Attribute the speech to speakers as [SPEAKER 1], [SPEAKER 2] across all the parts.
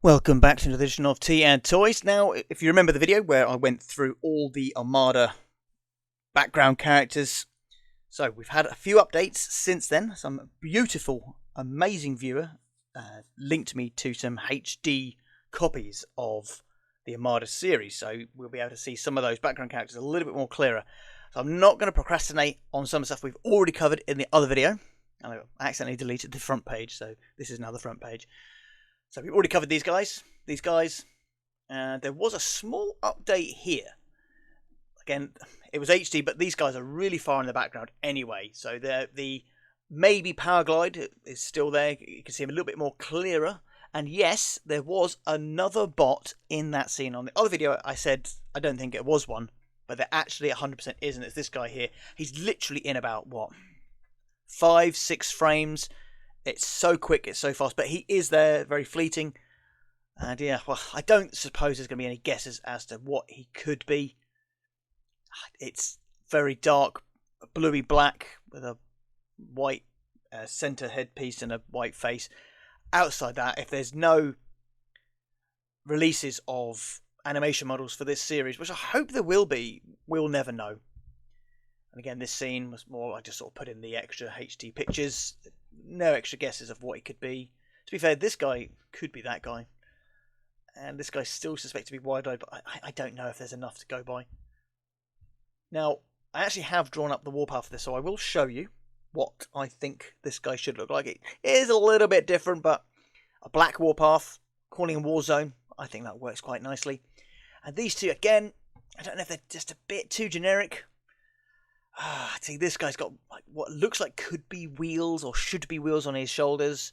[SPEAKER 1] Welcome back to another edition of Tea and Toys. Now, if you remember the video where I went through all the Armada background characters, so we've had a few updates since then. Some beautiful, amazing viewer linked me to some HD copies of the Armada series, so we'll be able to see some of those background characters a little bit more clearer. So I'm not going to procrastinate on some stuff we've already covered in the other video. And I accidentally deleted the front page, so this is now the front page. So we've already covered these guys. There was a small update here. Again, it was HD, but these guys are really far in the background anyway. So the maybe Power Glide is still there. You can see him a little bit more clearer. And yes, there was another bot in that scene. On the other video, I said I don't think it was one, but there actually 100% isn't. It's this guy here. He's literally in about, what, 5-6 frames. It's so quick, it's so fast, but he is there, very fleeting. And yeah, well, I don't suppose there's going to be any guesses as to what he could be. It's very dark, bluey black with a white center headpiece and a white face. Outside that, if there's no releases of animation models for this series, which I hope there will be, we'll never know. And again, this scene was more, I just sort of put in the extra HD pictures. No extra guesses of what he could be. To be fair, this guy could be that guy. And this guy's still suspected to be wide-eyed, but I don't know if there's enough to go by. Now, I actually have drawn up the warpath for this, so I will show you what I think this guy should look like. It is a little bit different, but a black warpath, calling a war zone, I think that works quite nicely. And these two, again, I don't know if they're just a bit too generic. See, this guy's got like what looks like could be wheels or should be wheels on his shoulders.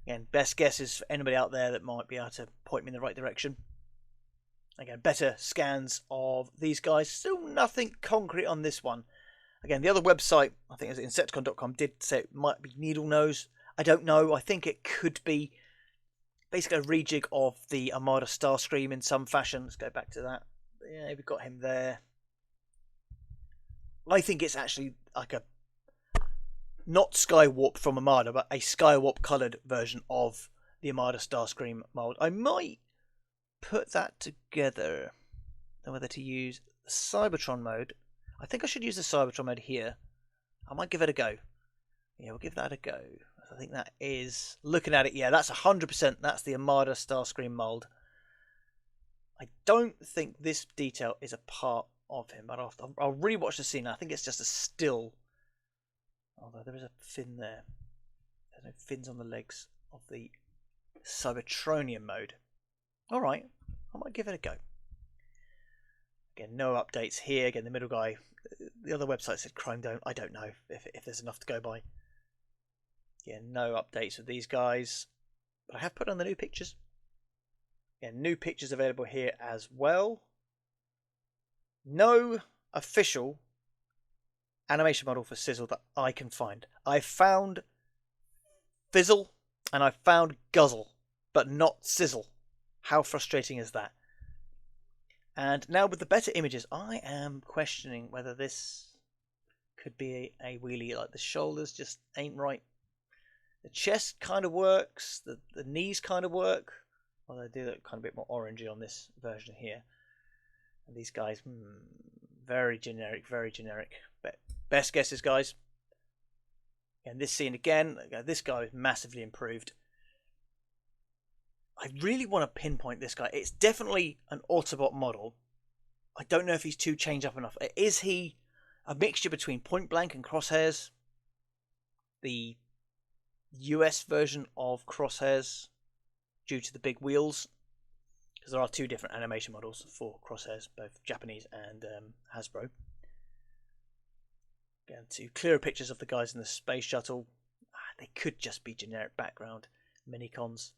[SPEAKER 1] Again, best guess is for anybody out there that might be able to point me in the right direction. Again, better scans of these guys. Still nothing concrete on this one. Again, the other website, I think it was Insecticon.com, did say it might be needle nose. I don't know. I think it could be basically a rejig of the Armada Starscream in some fashion. Let's go back to that. Yeah, we've got him there. I think it's actually like a not Skywarp from Armada, but a Skywarp coloured version of the Armada Starscream mould. I might put that together. Then whether to use the Cybertron mode. I think I should use the Cybertron mode here. I might give it a go. Yeah, we'll give that a go. I think that is, looking at it, yeah, that's 100%. That's the Armada Starscream mould. I don't think this detail is a part of him, but I'll rewatch the scene. I think it's just a still, although there is a fin there. There's no fins on the legs of the Cybertronian mode. Alright, I might give it a go. Again, no updates here. Again, the middle guy, the other website said Chrome Dome. I don't know if there's enough to go by. Yeah, no updates with these guys, but I have put on the new pictures. Yeah, new pictures available here as well. No official animation model for Sizzle that I can find. I found Fizzle and I found Guzzle, but not Sizzle. How frustrating is that? And now with the better images, I am questioning whether this could be a wheelie. Like the shoulders just ain't right. The chest kind of works. The knees kind of work. Although they do look kind of a bit more orangey on this version here. And these guys, very generic, very generic. But best guesses, guys. And this scene again, this guy is massively improved. I really want to pinpoint this guy. It's definitely an Autobot model. I don't know if he's too changed up enough. Is he a mixture between Point Blank and Crosshairs? The US version of Crosshairs, due to the big wheels. Because there are two different animation models for Crosshairs, both Japanese and Hasbro. Again, two clearer pictures of the guys in the space shuttle. They could just be generic background minicons.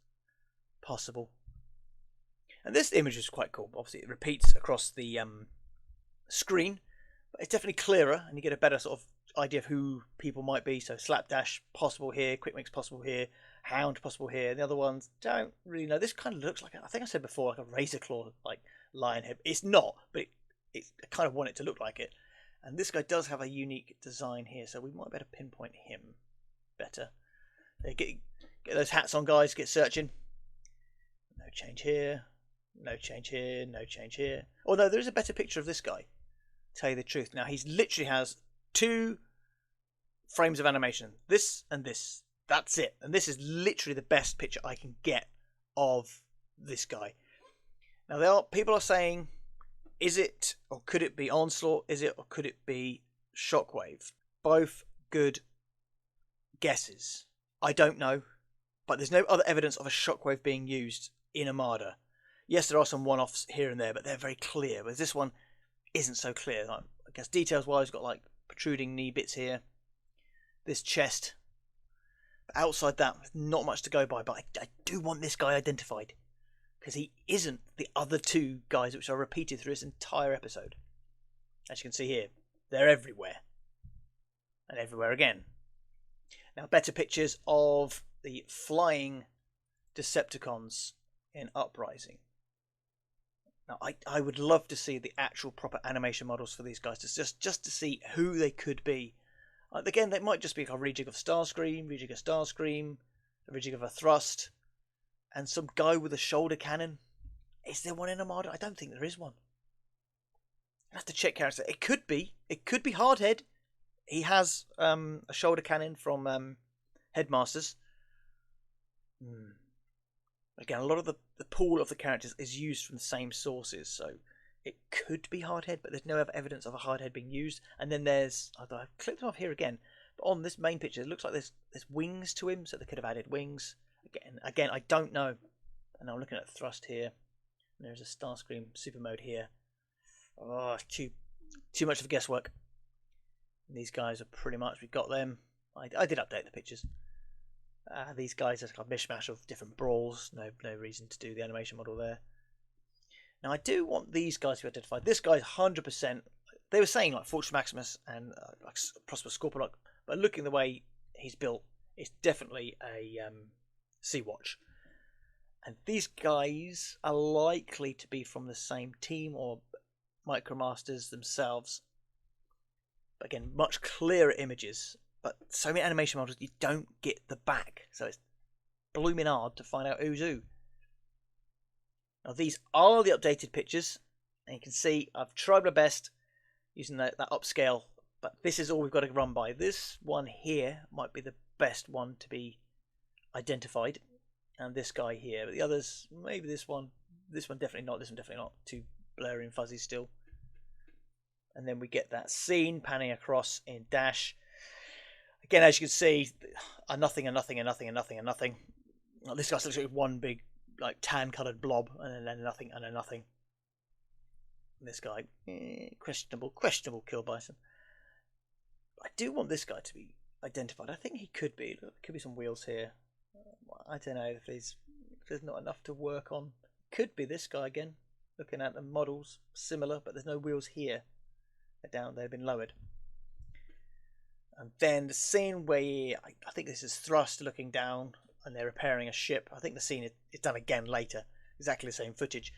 [SPEAKER 1] Possible. And this image is quite cool. Obviously, it repeats across the screen, but it's definitely clearer, and you get a better sort of idea of who people might be. So Slapdash possible here, Quick Mix possible here, Hound possible here. And the other ones don't really know. This kind of looks like, I think I said before, like a razor claw, like lion head. It's not, but I kind of want it to look like it. And this guy does have a unique design here, so we might better pinpoint him better. Get those hats on, guys. Get searching. No change here. No change here. No change here. Oh no, there is a better picture of this guy. Tell you the truth. Now, he literally has 2 frames of animation. This and this. That's it. And this is literally the best picture I can get of this guy. Now, people are saying, is it or could it be Onslaught? Is it or could it be Shockwave? Both good guesses. I don't know, but there's no other evidence of a Shockwave being used in Armada. Yes, there are some one-offs here and there, but they're very clear. Whereas this one isn't so clear. Like, I guess details-wise, got like protruding knee bits here. This chest. But outside that, not much to go by. But I do want this guy identified, because he isn't the other 2 guys which are repeated through this entire episode. As you can see here, they're everywhere. And everywhere again. Now, better pictures of the flying Decepticons in Uprising. Now, I would love to see the actual proper animation models for these guys, just to see who they could be. Again, they might just be like a rejig of Starscream, a rejig of a Thrust, and some guy with a shoulder cannon. Is there one in Armada? I don't think there is one. I have to check character. It could be Hardhead. He has a shoulder cannon from Headmasters. Again, a lot of the pool of the characters is used from the same sources, so it could be Hardhead, but there's no other evidence of a Hardhead being used. And then there's, I've clicked him off here again, but on this main picture, it looks like there's wings to him, so they could have added wings. Again, I don't know. And I'm looking at Thrust here. And there's a Starscream super mode here. Oh, too much of guesswork. And these guys are pretty much, we've got them. I did update the pictures. These guys are a mishmash of different brawls. No reason to do the animation model there. Now, I do want these guys to be identified. This guy's 100%. They were saying like Fortress Maximus and like Prosperous Scorponok, but looking the way he's built, it's definitely a Sea-Watch. And these guys are likely to be from the same team or Micromasters themselves. But again, much clearer images. But so many animation models, you don't get the back. So it's blooming hard to find out who's who. Now, these are the updated pictures. And you can see I've tried my best using that upscale. But this is all we've got to run by. This one here might be the best one to be identified. And this guy here. But the others, maybe this one. This one definitely not. This one definitely not. Too blurry and fuzzy still. And then we get that scene panning across in Dash. Again, as you can see, a nothing, a nothing, a nothing, a nothing, a nothing. This guy's literally one big, like, tan-coloured blob, and then a nothing and a nothing. And this guy, questionable kill bison. I do want this guy to be identified. I think he could be. Look, could be some wheels here. I don't know if there's not enough to work on. Could be this guy again. Looking at the models, similar, but there's no wheels here. They're down, they've been lowered. And then the scene where I think this is Thrust looking down and they're repairing a ship. I think the scene is done again later. Exactly the same footage.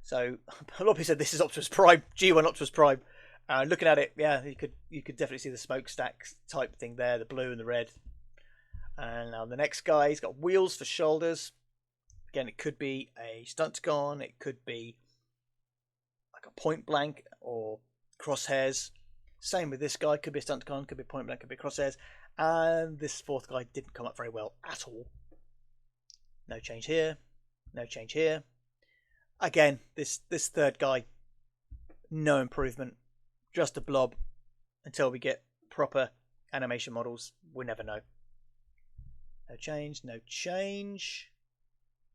[SPEAKER 1] So a lot of people said this is Optimus Prime, G1 Optimus Prime. Looking at it, yeah, you could definitely see the smokestack type thing there, the blue and the red. And now the next guy, he's got wheels for shoulders. Again, it could be a Stunticon, it could be like a Point Blank or Crosshairs. Same with this guy, could be a Stunticon, could be Point Blank, could be Crosshairs. And this fourth guy didn't come up very well at all. No change here, no change here. Again, this third guy, no improvement, just a blob until we get proper animation models. We'll never know. No change, no change.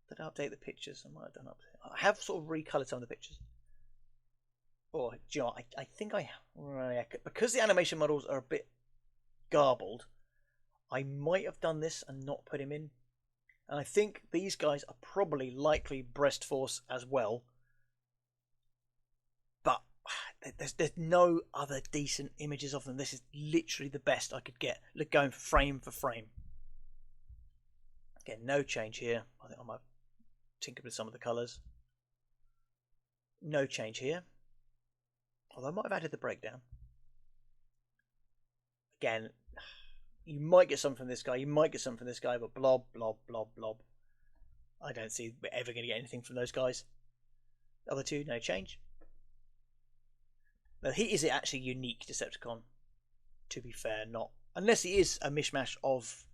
[SPEAKER 1] Did I update the pictures? I might have done update. I have sort of recolored some of the pictures. Oh, do you know what? I think because the animation models are a bit garbled, I might have done this and not put him in. And I think these guys are probably likely Breast Force as well. But there's no other decent images of them. This is literally the best I could get. Look, going frame for frame. Again, no change here. I think I might tinker with some of the colours. No change here. Although I might have added the breakdown. Again, you might get some from this guy. You might get some from this guy, but blob, blob, blob, blob. I don't see we're ever going to get anything from those guys. The other two, no change. Now, he is actually unique Decepticon, to be fair, not unless he is a mishmash of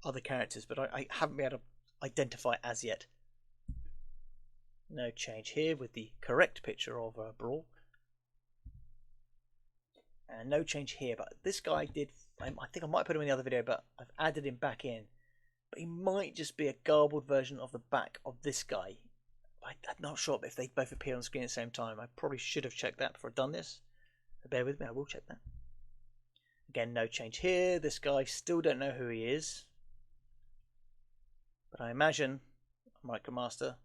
[SPEAKER 1] other characters, but I haven't been able to identify as yet. No change here with the correct picture of Brawl. And no change here, but this guy did, I think I might put him in the other video, but I've added him back in. But he might just be a garbled version of the back of this guy. I'm not sure if they both appear on the screen at the same time. I probably should have checked that before I've done this. So bear with me, I will check that. Again, no change here. This guy, still don't know who he is. But I imagine Micromaster.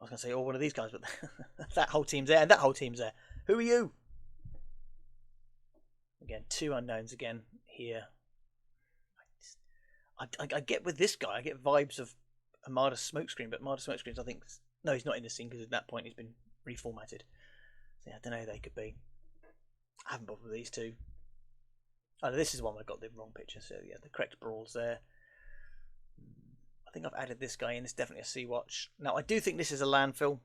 [SPEAKER 1] I was going to say, one of these guys, but that whole team's there, and that whole team's there. Who are you? Again, two unknowns again here. I get with this guy, I get vibes of Armada Smokescreen, but Armada Smokescreens, I think, no, he's not in the scene because at that point he's been reformatted. So yeah, I don't know who they could be. I haven't bothered with these two. Oh, this is one where I got the wrong picture, so yeah, the correct Brawl's there. I think I've added this guy in. It's definitely a Sea-Watch. Now, I do think this is a landfill.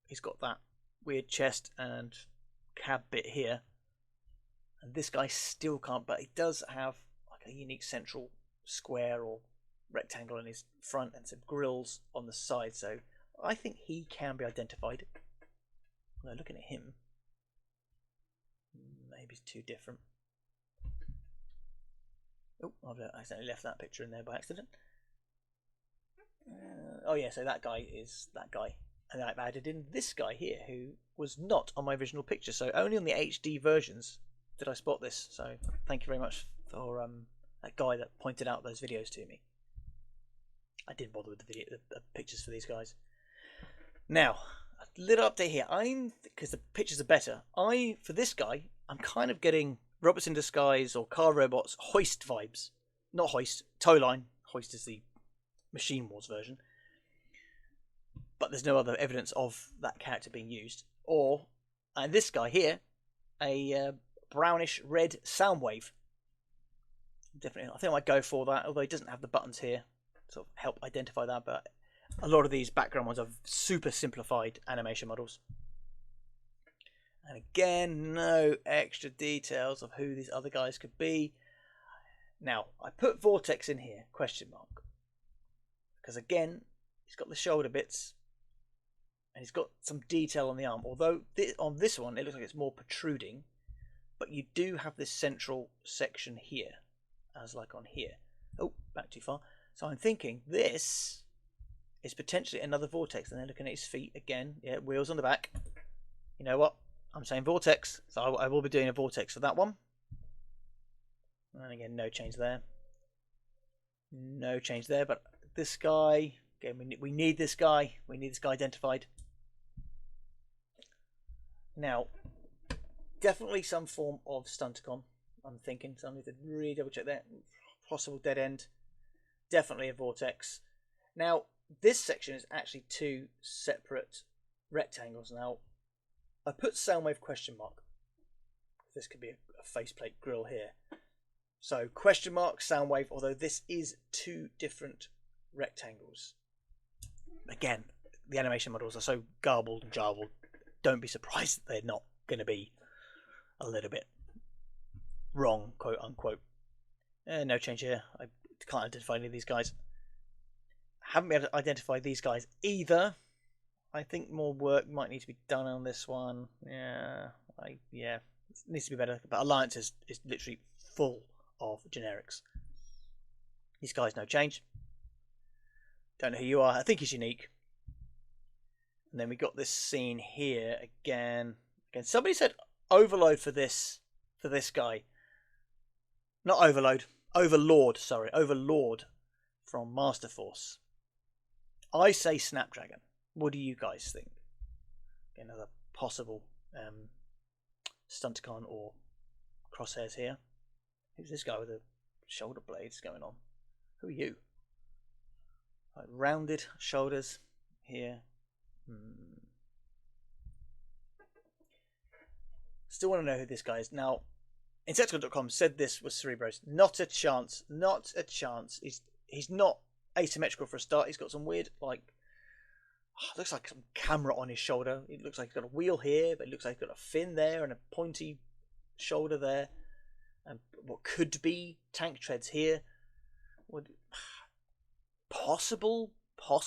[SPEAKER 1] He's got that weird chest and cab bit here. And this guy still can't, but he does have like a unique central square or rectangle in his front and some grills on the side. So I think he can be identified. Although looking at him, maybe it's too different. Oh, I've accidentally left that picture in there by accident. Oh yeah, so that guy is that guy. And I've added in this guy here who was not on my original picture. So only on the HD versions did I spot this. So thank you very much for that guy that pointed out those videos to me. I didn't bother with the pictures for these guys. Now, a little update here. Because the pictures are better. For this guy, I'm kind of getting Robots in Disguise or Car Robots Hoist vibes. Not Hoist, Towline. Hoist is the Machine Wars version. But there's no other evidence of that character being used. And this guy here, a brownish red Soundwave. Definitely, I think I might go for that, although he doesn't have the buttons here to sort of help identify that. But a lot of these background ones are super simplified animation models. And again, no extra details of who these other guys could be. Now, I put Vortex in here, question mark. Because again, he's got the shoulder bits. And he's got some detail on the arm. Although on this one, it looks like it's more protruding. But you do have this central section here. As like on here. Oh, back too far. So I'm thinking this is potentially another Vortex. And then looking at his feet again. Yeah, wheels on the back. You know what? I'm saying Vortex. So I will be doing a Vortex for that one. And again, no change there. No change there. But this guy, again, we need this guy. We need this guy identified. Now, definitely some form of Stunticon. I'm thinking, so I need to really double check that. Possible dead end. Definitely a Vortex. Now, this section is actually two separate rectangles. Now, I put Soundwave question mark. This could be a faceplate grill here. So, question mark, Soundwave, although this is two different rectangles. Again, the animation models are so garbled and jarbled. Don't be surprised that they're not going to be a little bit wrong, quote unquote. No change here. I can't identify any of these guys. Haven't been able to identify these guys either. I think more work might need to be done on this one. Yeah, it needs to be better. But Alliance is literally full of generics. These guys, no change. Don't know who you are. I think he's unique. And then we got this scene here again. Somebody said overload for this guy. Not overload. Overlord, sorry. Overlord from Master Force. I say Snapdragon. What do you guys think? Another possible Stunticon or crosshairs here. Who's this guy with the shoulder blades going on? Who are you? Like rounded shoulders here. Still want to know who this guy is. Now, Insecticon.com said this was Cerebros. Not a chance. Not a chance. He's not asymmetrical for a start. He's got some weird, like, looks like some camera on his shoulder. It looks like he's got a wheel here, but it looks like he's got a fin there and a pointy shoulder there. And what could be tank treads here.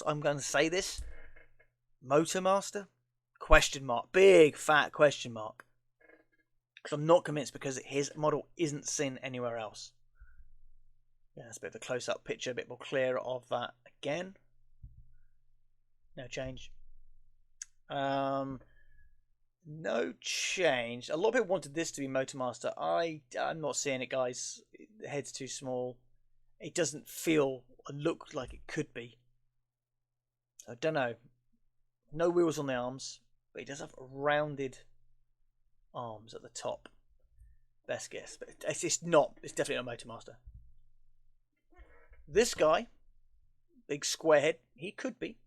[SPEAKER 1] I'm going to say this. Motormaster? Question mark. Big fat question mark. Because I'm not convinced because his model isn't seen anywhere else. Yeah, that's a bit of a close-up picture, a bit more clear of that again. No change. No change. A lot of people wanted this to be Motormaster. I'm not seeing it, guys. The head's too small. It doesn't feel or look like it could be. I don't know. No wheels on the arms, but he does have rounded arms at the top. Best guess, but it's not. It's definitely not Motormaster. This guy, big square head. He could be.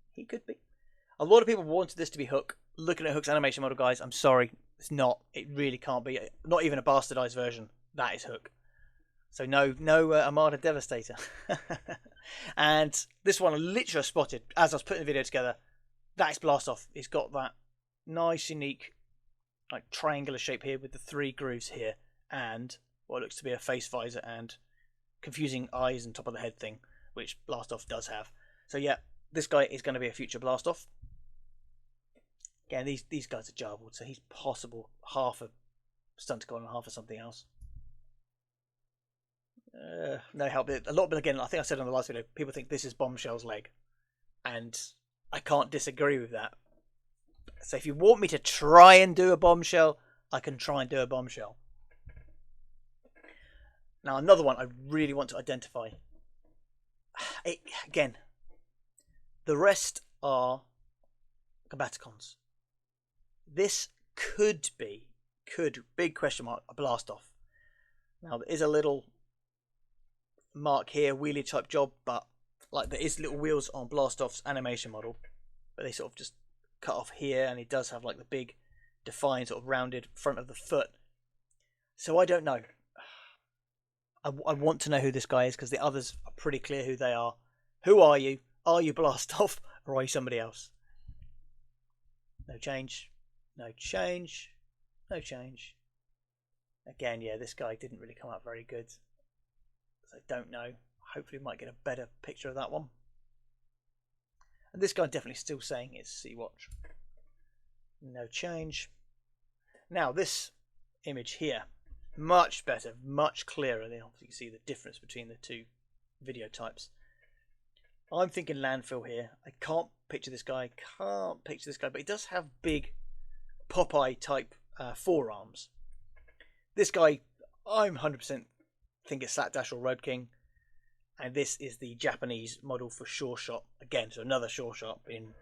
[SPEAKER 1] A lot of people wanted this to be Hook. Looking at Hook's animation model, guys, I'm sorry, it's not. It really can't be. Not even a bastardized version. That is Hook. So no Armada Devastator. And this one I literally spotted as I was putting the video together. That's Blastoff. He's got that nice, unique, like triangular shape here with the 3 grooves here, and what looks to be a face visor and confusing eyes and top of the head thing, which Blastoff does have. So yeah, this guy is going to be a future Blastoff. Again, these guys are jarbled, so he's possible half a Stunticon and half of something else. No help. A lot, but again, I think I said on the last video, people think this is Bombshell's leg, and I can't disagree with that. So if you want me to try and do a Bombshell, I can try and do a Bombshell. Now, another one I really want to identify. Again, the rest are Combaticons. This could be, big question mark, a Blastoff. Now, there is a little mark here, wheelie type job, but like there is little wheels on Blastoff's animation model, but they sort of just cut off here, and he does have like the big defined sort of rounded front of the foot. So I don't know. I want to know who this guy is because the others are pretty clear who they are. Who are you? Are you Blastoff or are you somebody else? No change. No change. No change. Again, yeah, this guy didn't really come out very good. So I don't know. Hopefully we might get a better picture of that one. And this guy definitely still saying it's Sea-Watch. No change. Now this image here, much better, much clearer. Then obviously you can see the difference between the two video types. I'm thinking landfill here. I can't picture this guy, but he does have big Popeye type forearms. This guy, I'm 100% think it's Slapdash or Road King. And this is the Japanese model for Sure Shot. Again, so another Sure Shot being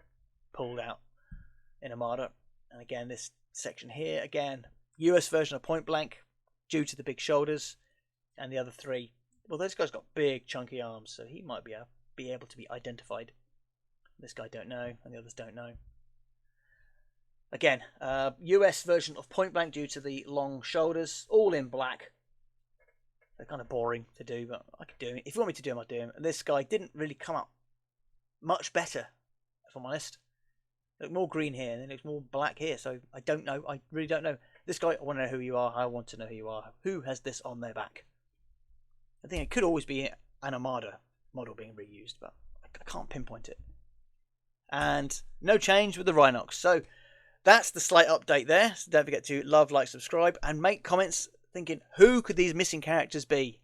[SPEAKER 1] pulled out in Armada. And again, this section here, again, US version of Point Blank due to the big shoulders. And the other 3, well, this guy's got big chunky arms, so he might be able to be identified. This guy don't know, and the others don't know. Again, US version of Point Blank due to the long shoulders, all in black. They're kind of boring to do, but I could do it. If you want me to do them, I'll do them. And this guy didn't really come up much better, if I'm honest. Look more green here, and then it's more black here. So I don't know. I really don't know. This guy, I want to know who you are. I want to know who you are. Who has this on their back? I think it could always be an Armada model being reused, but I can't pinpoint it. And no change with the Rhinox. So that's the slight update there. So don't forget to love, like, subscribe, and make comments thinking, who could these missing characters be?